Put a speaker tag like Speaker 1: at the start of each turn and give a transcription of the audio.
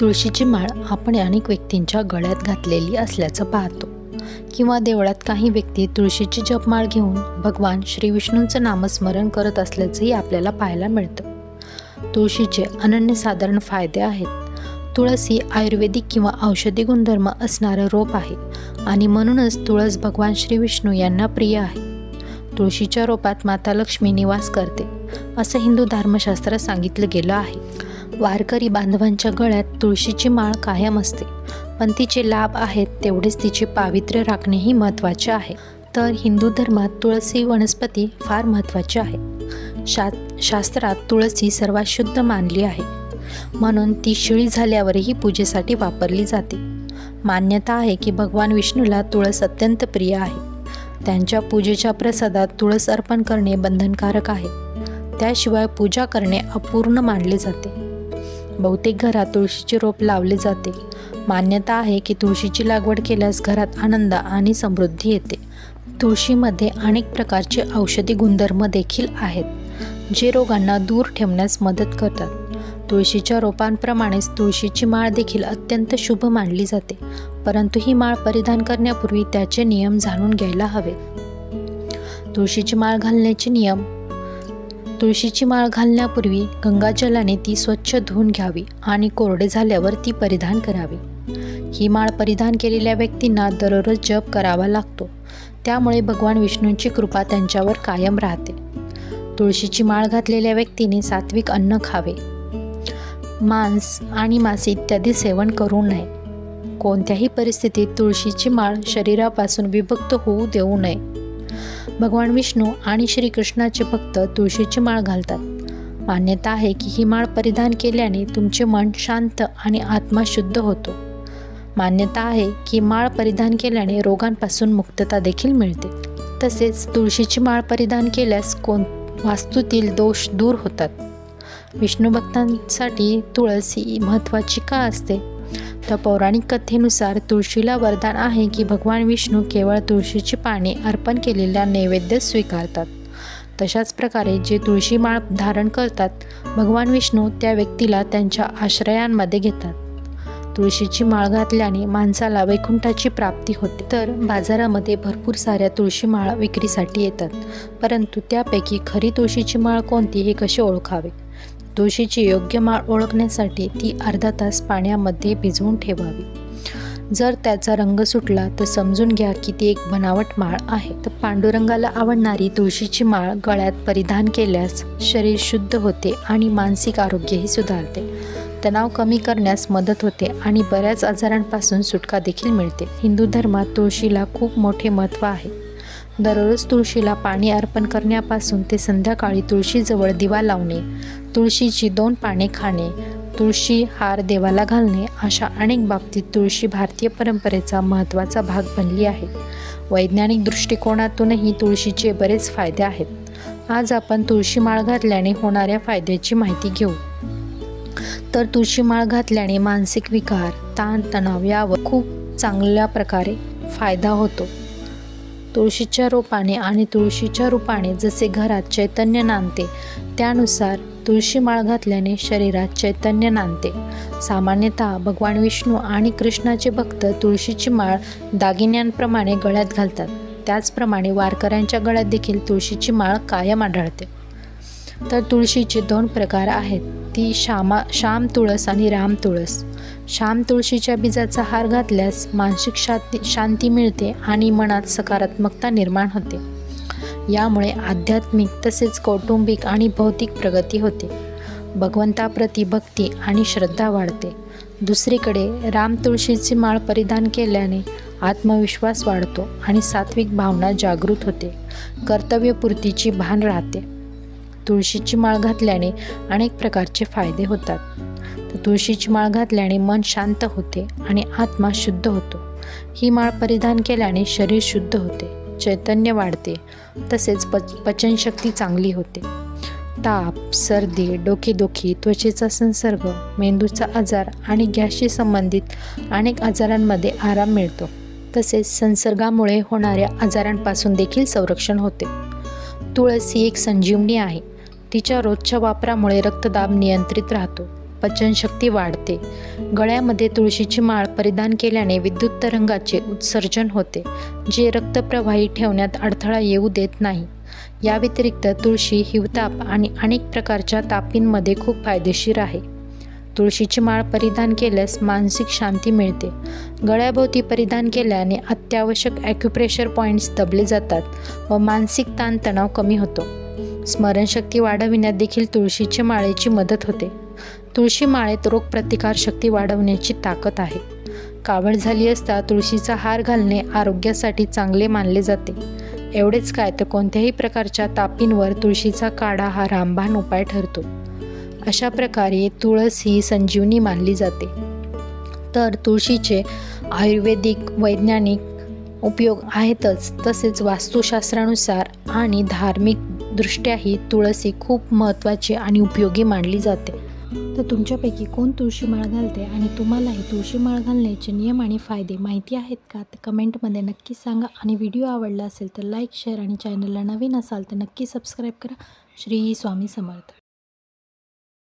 Speaker 1: तुळशीची माळ आपण अनेक व्यक्तींच्या गळ्यात घातलेली असल्याचं पाहतो किंवा देवळात काही व्यक्ती तुळशीची जपमाळ घेऊन भगवान श्री विष्णूंचं नामस्मरण करत असल्याचंही आपल्याला पाहायला मिळतं। तुळशीचे अनन्यसाधारण फायदे आहेत। तुळस ही आयुर्वेदिक किंवा औषधी गुणधर्म असणारं रोप आहे आणि म्हणूनच तुळस भगवान श्री विष्णू यांना प्रिय आहे। तुळशीच्या रोपात माता लक्ष्मी निवास करते असं हिंदू धर्मशास्त्रात सांगितलं गेलं आहे। वारकरी बांधवांच्या गळ्यात तुळशीची माळ कायम असते, पण तिचे लाभ आहेत तेवढेच तिचे पावित्र्य राखणेही महत्त्वाचे आहे। तर हिंदू धर्मात तुळस ही वनस्पती फार महत्त्वाची आहे। शास्त्रात तुळस ही सर्वात शुद्ध मानली आहे, म्हणून ती शिळी झाल्यावरही पूजेसाठी वापरली जाते। मान्यता आहे की भगवान विष्णूला तुळस अत्यंत प्रिय आहे। त्यांच्या पूजेच्या प्रसादात तुळस अर्पण करणे बंधनकारक आहे, त्याशिवाय पूजा करणे अपूर्ण मानले जाते। बहुतेक घरात तुळशीचे रोप लावले जाते। मान्यता आहे की तुळशीची लागवड केल्यास घरात आनंद आणि समृद्धी येते। तुळशीमध्ये अनेक प्रकारचे औषधी गुणधर्म देखील आहेत, जे रोगांना दूर ठेवण्यास मदत करतात। तुळशीच्या रोपांप्रमाणेच तुळशीची माळ देखील अत्यंत शुभ मानली जाते, परंतु ही माळ परिधान करण्यापूर्वी त्याचे नियम जाणून घ्यायला हवेत। तुळशीची माळ घालण्याचे नियम: तुळशीची माळ घालण्यापूर्वी गंगाजलाने ती स्वच्छ धुवून घ्यावी आणि कोरडे झाल्यावर ती परिधान करावी। ही माळ परिधान केलेल्या व्यक्तींना दररोज जप करावा लागतो, त्यामुळे भगवान विष्णूंची कृपा त्यांच्यावर कायम राहते। तुळशीची माळ घातलेल्या व्यक्तीने सात्विक अन्न खावे, मांस आणि मासे इत्यादी सेवन करू नये। कोणत्याही परिस्थितीत तुळशीची माळ शरीरापासून विभक्त होऊ देऊ नये। भगवान विष्णू आणि श्रीकृष्णाचे भक्त तुळशीची माळ घालतात। मान्यता आहे की ही माळ परिधान केल्याने तुमचे मन शांत आणि आत्मा शुद्ध होतो। मान्यता आहे की माळ परिधान केल्याने रोगांपासून मुक्तता देखील मिळते। तसेच तुळशीची माळ परिधान केल्यास वास्तूतील दोष दूर होतात। विष्णू भक्तांसाठी तुळस ही महत्त्वाची का असते? तर पौराणिक कथेनुसार तुळशीला वरदान आहे की भगवान विष्णू केवळ तुळशीची पाने अर्पण केलेला नैवेद्य स्वीकारतात। तशाच प्रकारे जे तुळशी माळ धारण करतात, भगवान विष्णू त्या व्यक्तीला त्यांच्या आश्रयांमध्ये घेतात। तुळशीची माळ घातल्याने माणसाला वैकुंठाची प्राप्ती होते। तर बाजारामध्ये भरपूर साऱ्या तुळशी माळ विक्रीसाठी येतात, परंतु त्यापैकी खरी तुळशीची माळ कोणती हे कसे ओळखावे? तुळशीची योग्य माळ ओळखण्यासाठी ती अर्धा तास पाण्यामध्ये भिजवून ठेवावी। जर त्याचा रंग सुटला तर समजून घ्या की ती एक बनावट माळ आहे। तर पांडुरंगाला आवडणारी तुळशीची माळ गळ्यात परिधान केल्यास शरीर शुद्ध होते आणि मानसिक आरोग्यही सुधारते। तणाव कमी करण्यास मदत होते आणि बऱ्याच आजारांपासून सुटका देखील मिळते। हिंदू धर्मात तुळशीला खूप मोठे महत्त्व आहे। दररोज तुळशीला पाणी अर्पण करण्यापासून ते संध्याकाळी तुळशीजवळ दिवा लावणे, तुळशीची 2 पाने खाणे, तुळशी हार देवाला घालणे अशा अनेक बाबतीत तुळशी भारतीय परंपरेचा महत्त्वाचा भाग बनली आहे। वैज्ञानिक दृष्टिकोनातूनही तुळशीचे बरेच फायदे आहेत। आज आपण तुळशी माळ घातल्याने होणाऱ्या फायद्याची माहिती घेऊ। तर तुळशी माळ घातल्याने मानसिक विकार, ताण तणाव यावर खूप चांगल्या प्रकारे फायदा होतो। तुळशीच्या रोपाने आणि तुळशीच्या रूपाने जसे घरात चैतन्य नांदते, त्यानुसार तुळशी माळ घातल्याने शरीरात चैतन्य नांदते। सामान्यतः भगवान विष्णू आणि कृष्णाचे भक्त तुळशीची माळ दागिन्यांप्रमाणे गळ्यात घालतात, त्याचप्रमाणे वारकऱ्यांच्या गळ्यात देखील तुळशीची माळ कायम आढळते। तर तुळशीचे 2 प्रकार आहेत, ती श्याम तुळस आणि राम तुळस। श्याम तुळशीच्या बीजाचा हार घातल्यास मानसिक शांती मिळते आणि मनात सकारात्मकता निर्माण होते। यामुळे आध्यात्मिक तसेच कौटुंबिक आणि भौतिक प्रगती होते। भगवंताप्रती भक्ती आणि श्रद्धा वाढते। दुसरीकडे राम तुळशीची माळ परिधान केल्याने आत्मविश्वास वाढतो आणि सात्विक भावना जागृत होते। कर्तव्यपूर्तीची भान राहते। तुळशीची माळ घातल्याने अनेक प्रकारचे फायदे होतात। तर तुळशीची माळ घातल्याने मन शांत होते आणि आत्मा शुद्ध होतो। ही माळ परिधान केल्याने शरीर शुद्ध होते, चैतन्य वाढते, तसेच पचनशक्ती चांगली होते। ताप, सर्दी, डोकेदुखी, त्वचेचा संसर्ग, मेंदूचा आजार आणि गॅसशी संबंधित अनेक आजारांमध्ये आराम मिळतो। तसेच संसर्गामुळे होणाऱ्या आजारांपासून देखील संरक्षण होते। तुळस ही एक संजीवनी आहे। तिच्या रोजच्या वापरामुळे रक्तदाब नियंत्रित राहतो, पचनशक्ती वाढते. गळ्यामध्ये तुळशीची माळ परिधान केल्याने विद्युत तरंगाचे उत्सर्जन होते, जे रक्तप्रवाही ठेवण्यात अडथळा येऊ देत नाही. या व्यतिरिक्त तुळशी हिवताप आणि अनेक प्रकारच्या तापींमध्ये खूप फायदेशीर आहे. तुळशीची माळ परिधान केल्यास मानसिक शांती मिळते. गळ्याभोवती परिधान केल्याने अत्यावश्यक ॲक्युप्रेशर पॉईंट्स दबले जातात व मानसिक ताणतणाव कमी होतो. स्मरणशक्ती वाढविण्यात देखील तुळशीची माळेची मदत होते. तुळशी माळेत रोगप्रतिकारशक्ती वाढवण्याची ताकद आहे. कावळ झाली असता तुळशीचा हार घालणे आरोग्यासाठी चांगले मानले जाते. एवढेच काय तर कोणत्याही प्रकारच्या तापींवर तुळशीचा काढा हा रामबाण उपाय ठरतो. अशा प्रकारे तुळस ही संजीवनी मानली जाते. तर तुळशीचे आयुर्वेदिक, वैज्ञानिक उपयोग आहेतच, तसेच वास्तुशास्त्रानुसार आणि धार्मिक दृष्ट्याही तुळस ही खूप महत्त्वाची आणि उपयोगी मानली जाते.
Speaker 2: तर तुमच्यापैकी कोण तुळशी माळ घालते आणि तुम्हालाही तुळशी माळ घालण्याचे नियम आणि फायदे माहिती आहेत का? तर कमेंटमध्ये नक्की सांगा. आणि व्हिडिओ आवडला असेल तर लाईक, शेअर आणि चॅनलला नवीन असाल तर नक्की सबस्क्राईब करा. श्री स्वामी समर्थ.